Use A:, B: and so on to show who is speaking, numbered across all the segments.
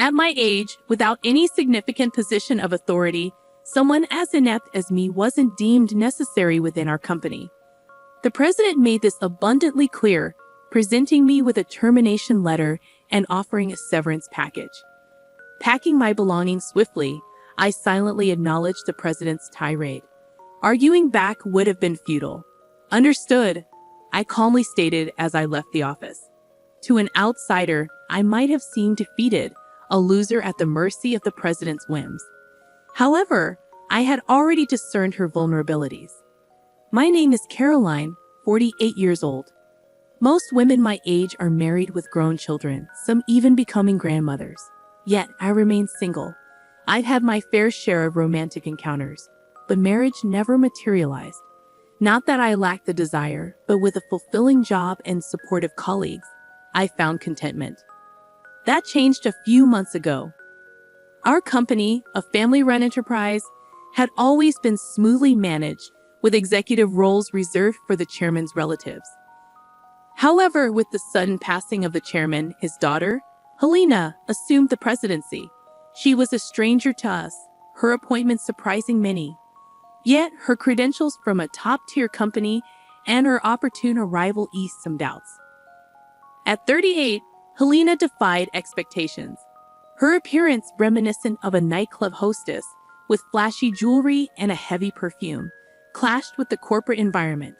A: At my age, without any significant position of authority, someone as inept as me wasn't deemed necessary within our company. The president made this abundantly clear, presenting me with a termination letter and offering a severance package. Packing my belongings swiftly, I silently acknowledged the president's tirade. Arguing back would have been futile. Understood, I calmly stated as I left the office. To an outsider, I might have seemed defeated, a loser at the mercy of the president's whims. However, I had already discerned her vulnerabilities. My name is Caroline, 48 years old. Most women my age are married with grown children, some even becoming grandmothers. Yet, I remain single. I've had my fair share of romantic encounters, but marriage never materialized. Not that I lacked the desire, but with a fulfilling job and supportive colleagues, I found contentment. That changed a few months ago. Our company, a family-run enterprise, had always been smoothly managed, with executive roles reserved for the chairman's relatives. However, with the sudden passing of the chairman, his daughter, Helena, assumed the presidency. She was a stranger to us, her appointment surprising many. Yet, her credentials from a top-tier company and her opportune arrival eased some doubts. At 38, Helena defied expectations. Her appearance reminiscent of a nightclub hostess, with flashy jewelry and a heavy perfume, clashed with the corporate environment.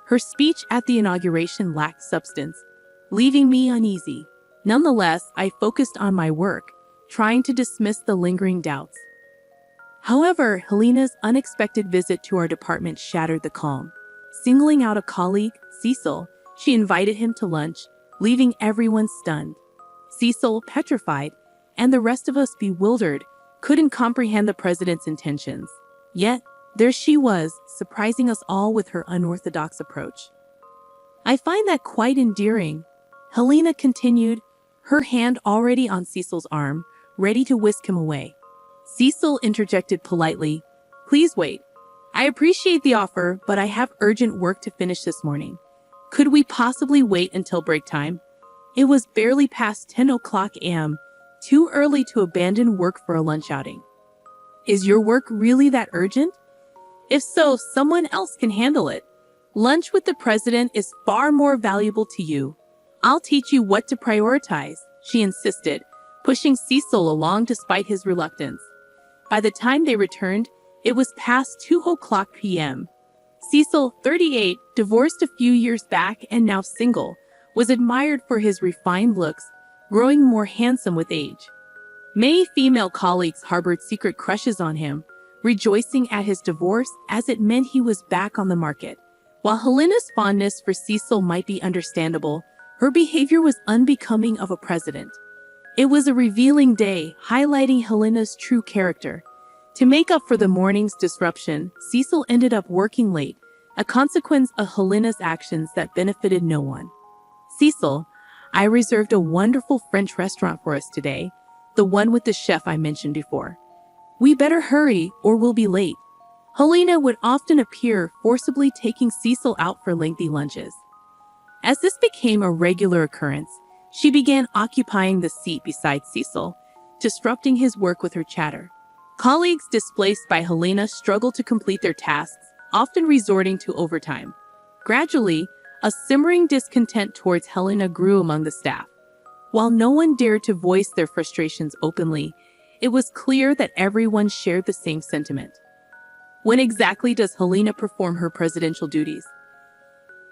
A: Her speech at the inauguration lacked substance, leaving me uneasy. Nonetheless, I focused on my work, trying to dismiss the lingering doubts. However, Helena's unexpected visit to our department shattered the calm. Singling out a colleague, Cecil, she invited him to lunch, leaving everyone stunned. Cecil, petrified, and the rest of us bewildered, couldn't comprehend the president's intentions. Yet, there she was, surprising us all with her unorthodox approach. I find that quite endearing, Helena continued, her hand already on Cecil's arm, ready to whisk him away. Cecil interjected politely, "Please wait. I appreciate the offer, but I have urgent work to finish this morning. Could we possibly wait until break time?" It was barely past 10 o'clock a.m., too early to abandon work for a lunch outing. "Is your work really that urgent? If so, someone else can handle it. Lunch with the president is far more valuable to you. I'll teach you what to prioritize," she insisted, pushing Cecil along despite his reluctance. By the time they returned, it was past 2 o'clock p.m. Cecil, 38, divorced a few years back and now single, was admired for his refined looks, growing more handsome with age. Many female colleagues harbored secret crushes on him, rejoicing at his divorce as it meant he was back on the market. While Helena's fondness for Cecil might be understandable, her behavior was unbecoming of a president. It was a revealing day, highlighting Helena's true character. To make up for the morning's disruption, Cecil ended up working late, a consequence of Helena's actions that benefited no one. "Cecil, I reserved a wonderful French restaurant for us today, the one with the chef I mentioned before. We better hurry or we'll be late." Helena would often appear, forcibly taking Cecil out for lengthy lunches. As this became a regular occurrence, she began occupying the seat beside Cecil, disrupting his work with her chatter. Colleagues displaced by Helena struggled to complete their tasks, often resorting to overtime. Gradually, a simmering discontent towards Helena grew among the staff. While no one dared to voice their frustrations openly, it was clear that everyone shared the same sentiment. When exactly does Helena perform her presidential duties?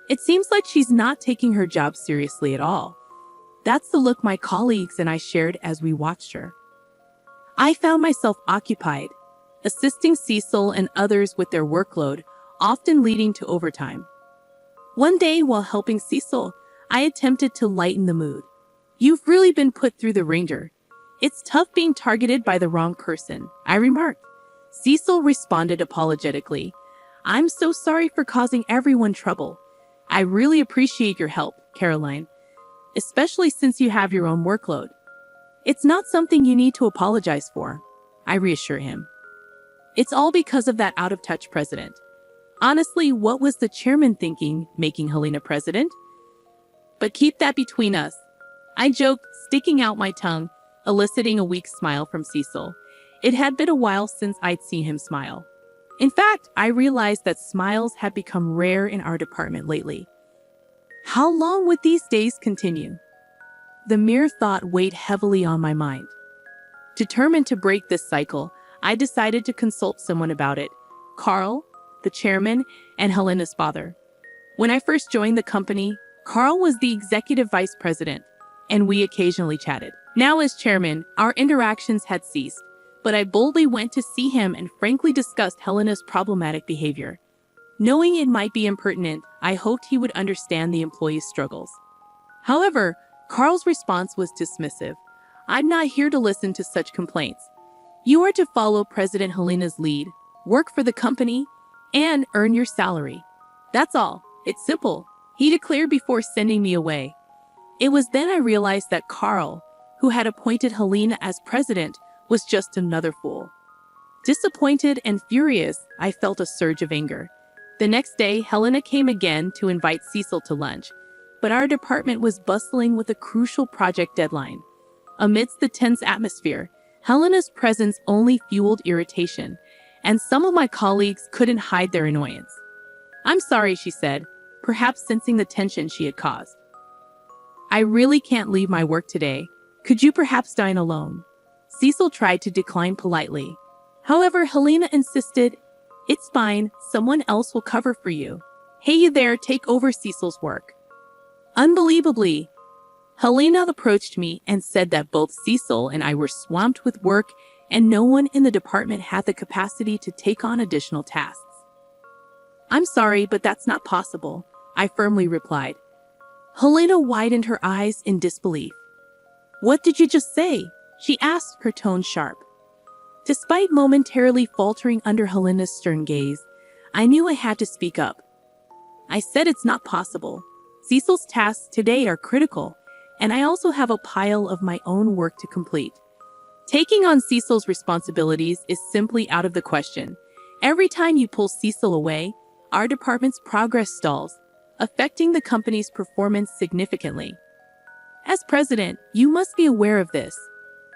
A: It seems like she's not taking her job seriously at all. That's the look my colleagues and I shared as we watched her. I found myself occupied, assisting Cecil and others with their workload, often leading to overtime. One day, while helping Cecil, I attempted to lighten the mood. "You've really been put through the ringer. It's tough being targeted by the wrong person," I remarked. Cecil responded apologetically, "I'm so sorry for causing everyone trouble. I really appreciate your help, Caroline, especially since you have your own workload." "It's not something you need to apologize for," I reassure him. "It's all because of that out-of-touch president. Honestly, what was the chairman thinking, making Helena president? But keep that between us," I joked, sticking out my tongue. eliciting a weak smile from Cecil. It had been a while since I'd seen him smile. In fact, I realized that smiles had become rare in our department lately. How long would these days continue? The mere thought weighed heavily on my mind. Determined to break this cycle, I decided to consult someone about it: Carl, the chairman, and Helena's father. When I first joined the company, Carl was the executive vice president, and we occasionally chatted. Now as chairman, our interactions had ceased, but I boldly went to see him and frankly discussed Helena's problematic behavior. Knowing it might be impertinent, I hoped he would understand the employee's struggles. However, Carl's response was dismissive. "I'm not here to listen to such complaints. You are to follow President Helena's lead, work for the company, and earn your salary. That's all. It's simple," he declared before sending me away. It was then I realized that Carl, who had appointed Helena as president, was just another fool. Disappointed and furious, I felt a surge of anger. The next day, Helena came again to invite Cecil to lunch, but our department was bustling with a crucial project deadline. Amidst the tense atmosphere, Helena's presence only fueled irritation, and some of my colleagues couldn't hide their annoyance. "I'm sorry," she said, perhaps sensing the tension she had caused. "I really can't leave my work today. Could you perhaps dine alone?" Cecil tried to decline politely. However, Helena insisted, "It's fine, someone else will cover for you. Hey, you there, take over Cecil's work." Unbelievably, Helena approached me and said that both Cecil and I were swamped with work and no one in the department had the capacity to take on additional tasks. "I'm sorry, but that's not possible," I firmly replied. Helena widened her eyes in disbelief. "What did you just say?" she asked, her tone sharp. Despite momentarily faltering under Helena's stern gaze, I knew I had to speak up. I said it's not possible. Cecil's tasks today are critical, and I also have a pile of my own work to complete. Taking on Cecil's responsibilities is simply out of the question. Every time you pull Cecil away, our department's progress stalls, affecting the company's performance significantly. As president, you must be aware of this.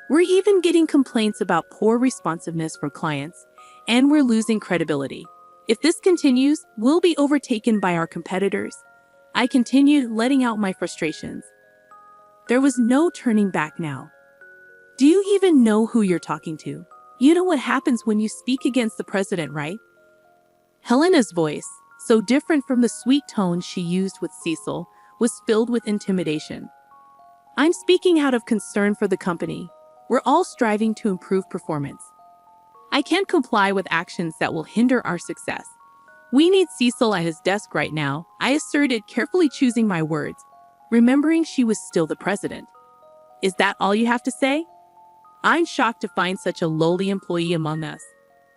A: We're even getting complaints about poor responsiveness from clients, and we're losing credibility. If this continues, we'll be overtaken by our competitors. I continued letting out my frustrations. There was no turning back now. "Do you even know who you're talking to? You know what happens when you speak against the president, right?" Helena's voice, so different from the sweet tone she used with Cecil, was filled with intimidation. "I'm speaking out of concern for the company. We're all striving to improve performance. I can't comply with actions that will hinder our success. We need Cecil at his desk right now," I asserted, carefully choosing my words, remembering she was still the president. "Is that all you have to say?" I'm shocked to find such a lowly employee among us.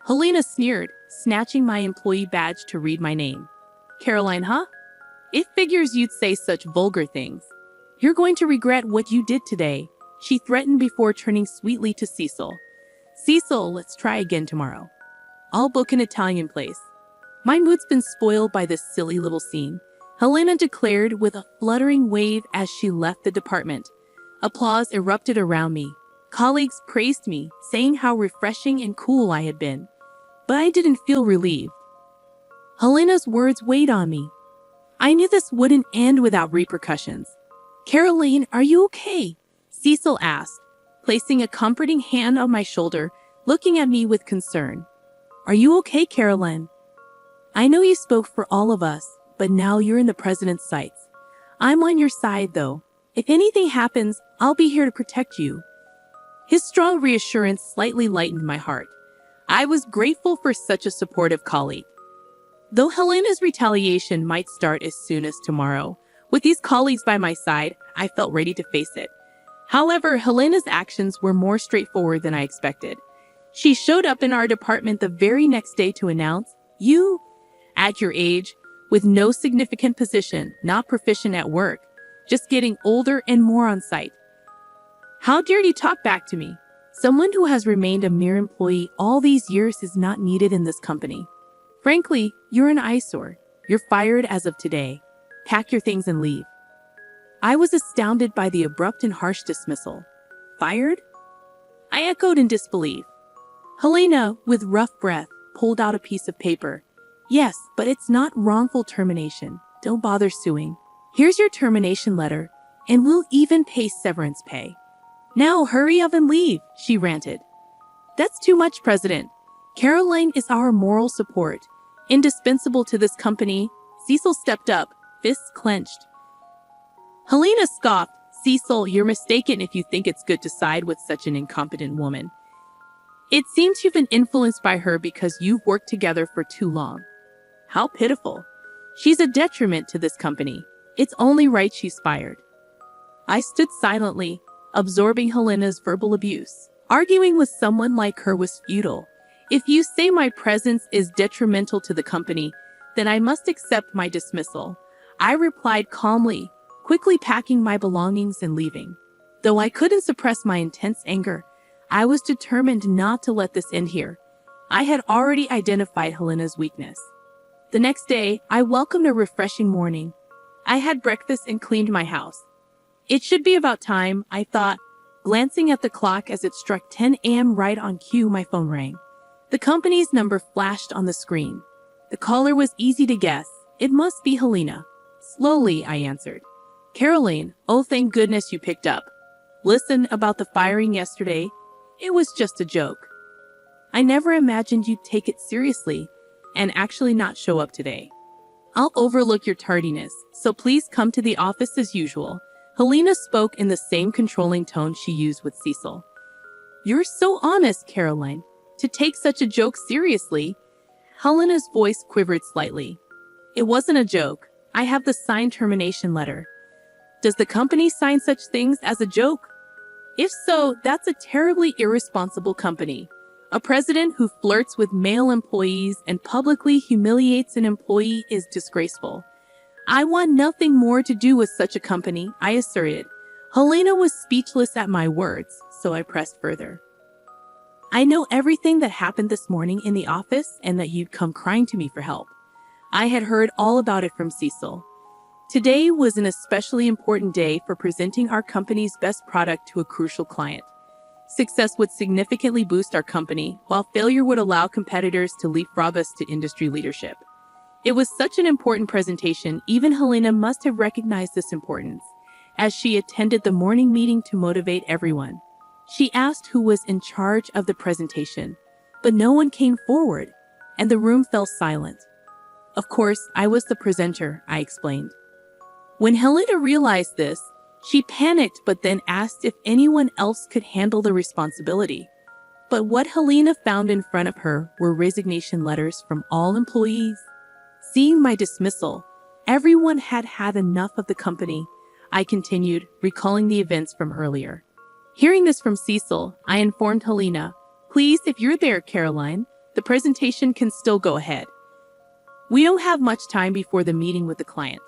A: Helena sneered, snatching my employee badge to read my name. "Caroline, huh? It figures you'd say such vulgar things. You're going to regret what you did today," she threatened before turning sweetly to Cecil. "Cecil, let's try again tomorrow. I'll book an Italian place." My mood's been spoiled by this silly little scene, Helena declared with a fluttering wave as she left the department. Applause erupted around me. Colleagues praised me, saying how refreshing and cool I had been. But I didn't feel relieved. Helena's words weighed on me. I knew this wouldn't end without repercussions. "Caroline, are you okay?" Cecil asked, placing a comforting hand on my shoulder, looking at me with concern. "Are you okay, Caroline? I know you spoke for all of us, but now you're in the president's sights. I'm on your side, though. If anything happens, I'll be here to protect you." His strong reassurance slightly lightened my heart. I was grateful for such a supportive colleague. Though Helena's retaliation might start as soon as tomorrow, with these colleagues by my side, I felt ready to face it. However, Helena's actions were more straightforward than I expected. She showed up in our department the very next day to announce, "You, at your age, with no significant position, not proficient at work, just getting older and more on sight. How dare you talk back to me? Someone who has remained a mere employee all these years is not needed in this company. Frankly, you're an eyesore. You're fired as of today. Pack your things and leave." I was astounded by the abrupt and harsh dismissal. Fired? echoed in disbelief. Helena, with rough breath, pulled out a piece of paper. Yes, but it's not wrongful termination. Don't bother suing. Here's your termination letter, and we'll even pay severance pay. Now hurry up and leave, she ranted. That's too much, President. Caroline is our moral support, indispensable to this company. Cecil stepped up, fists clenched. Helena scoffed. Cecil, you're mistaken if you think it's good to side with such an incompetent woman. It seems you've been influenced by her because you've worked together for too long. How pitiful. She's a detriment to this company. It's only right she's fired. I stood silently, absorbing Helena's verbal abuse. Arguing with someone like her was futile. If you say my presence is detrimental to the company, then I must accept my dismissal. I replied calmly, quickly packing my belongings and leaving. Though I couldn't suppress my intense anger, I was determined not to let this end here. I had already identified Helena's weakness. The next day, I welcomed a refreshing morning. I had breakfast and cleaned my house. It should be about time, I thought. Glancing at the clock as it struck 10 a.m. right on cue, my phone rang. The company's number flashed on the screen. The caller was easy to guess. It must be Helena. Slowly, I answered. Caroline, oh thank goodness you picked up. Listen, about the firing yesterday, it was just a joke. I never imagined you'd take it seriously and actually not show up today. I'll overlook your tardiness, so please come to the office as usual. Helena spoke in the same controlling tone she used with Cecil. You're so honest, Caroline. To take such a joke seriously. Helena's voice quivered slightly. It wasn't a joke. I have the signed termination letter. Does the company sign such things as a joke? If so, that's a terribly irresponsible company. A president who flirts with male employees and publicly humiliates an employee is disgraceful. I want nothing more to do with such a company, I asserted. Helena was speechless at my words, so I pressed further. I know everything that happened this morning in the office and that you'd come crying to me for help. I had heard all about it from Cecil. Today was an especially important day for presenting our company's best product to a crucial client. Success would significantly boost our company, while failure would allow competitors to leapfrog us to industry leadership. It was such an important presentation, even Helena must have recognized this importance, as she attended the morning meeting to motivate everyone. She asked who was in charge of the presentation, but no one came forward, and the room fell silent. Of course, I was the presenter, I explained. When Helena realized this, she panicked but then asked if anyone else could handle the responsibility. But what Helena found in front of her were resignation letters from all employees. Seeing my dismissal, everyone had had enough of the company, I continued, recalling the events from earlier. Hearing this from Cecil, I informed Helena, please, if you're there, Caroline, the presentation can still go ahead. We don't have much time before the meeting with the client.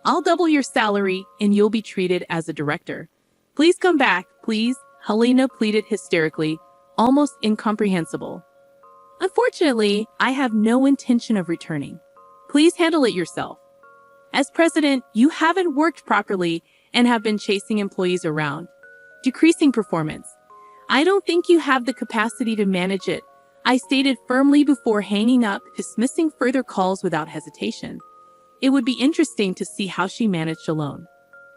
A: I'll double your salary and you'll be treated as a director. Please come back, please, Helena pleaded hysterically, almost incomprehensible. Unfortunately, I have no intention of returning. Please handle it yourself. As president, you haven't worked properly and have been chasing employees around, decreasing performance. I don't think you have the capacity to manage it, I stated firmly before hanging up, dismissing further calls without hesitation. It would be interesting to see how she managed alone.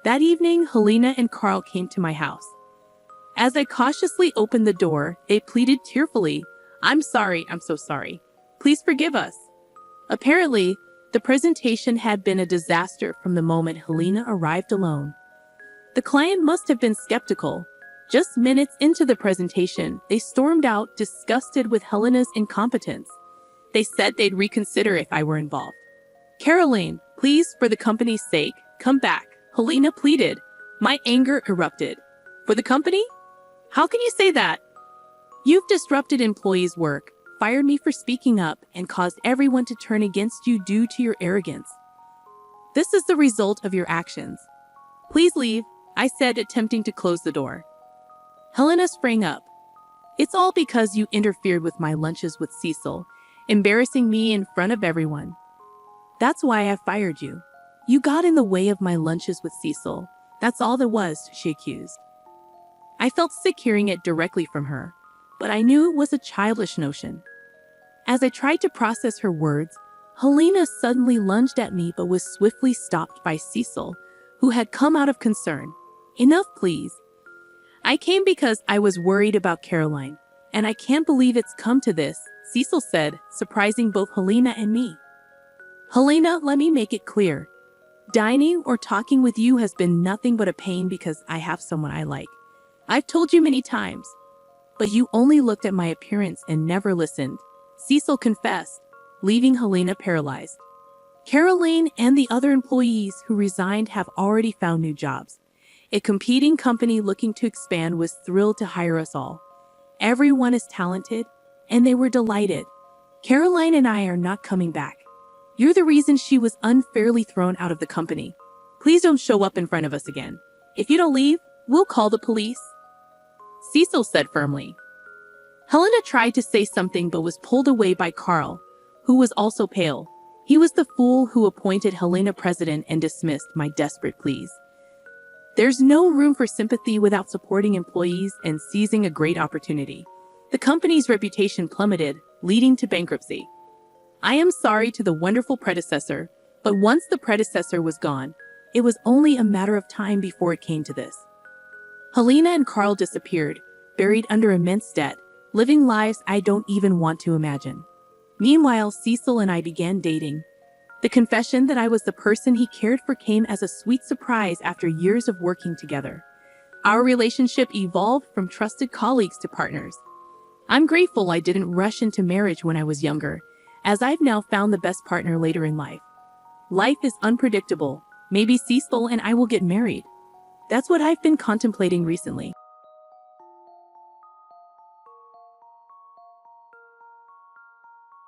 A: That evening, Helena and Carl came to my house. As I cautiously opened the door, they pleaded tearfully, I'm so sorry. Please forgive us. Apparently, the presentation had been a disaster from the moment Helena arrived alone. The client must have been skeptical. Just minutes into the presentation, they stormed out, disgusted with Helena's incompetence. They said they'd reconsider if I were involved. Caroline, please, for the company's sake, come back, Helena pleaded. My anger erupted. For the company? How can you say that? You've disrupted employees' work, fired me for speaking up, and caused everyone to turn against you due to your arrogance. This is the result of your actions. Please leave, I said, attempting to close the door. Helena sprang up. It's all because you interfered with my lunches with Cecil, embarrassing me in front of everyone. That's why I fired you. You got in the way of my lunches with Cecil. That's all there was, she accused. I felt sick hearing it directly from her. but I knew it was a childish notion. As I tried to process her words, Helena suddenly lunged at me but was swiftly stopped by Cecil, who had come out of concern. Enough, please. I came because I was worried about Caroline, and I can't believe it's come to this, Cecil said, surprising both Helena and me. Helena, let me make it clear. Dining or talking with you has been nothing but a pain because I have someone I like. I've told you many times, but you only looked at my appearance and never listened, Cecil confessed, leaving Helena paralyzed. Caroline and the other employees who resigned have already found new jobs. A competing company looking to expand was thrilled to hire us all. Everyone is talented, and they were delighted. Caroline and I are not coming back. You're the reason she was unfairly thrown out of the company. Please don't show up in front of us again. If you don't leave, we'll call the police, Cecil said firmly. Helena tried to say something but was pulled away by Carl, who was also pale. He was the fool who appointed Helena president and dismissed my desperate pleas. There's no room for sympathy without supporting employees and seizing a great opportunity. The company's reputation plummeted, leading to bankruptcy. I am sorry to the wonderful predecessor, but once the predecessor was gone, it was only a matter of time before it came to this. Helena and Carl disappeared, buried under immense debt, living lives I don't even want to imagine. Meanwhile, Cecil and I began dating. The confession that I was the person he cared for came as a sweet surprise after years of working together. Our relationship evolved from trusted colleagues to partners. I'm grateful I didn't rush into marriage when I was younger, as I've now found the best partner later in life. Life is unpredictable. Maybe Cecil and I will get married. That's what I've been contemplating recently.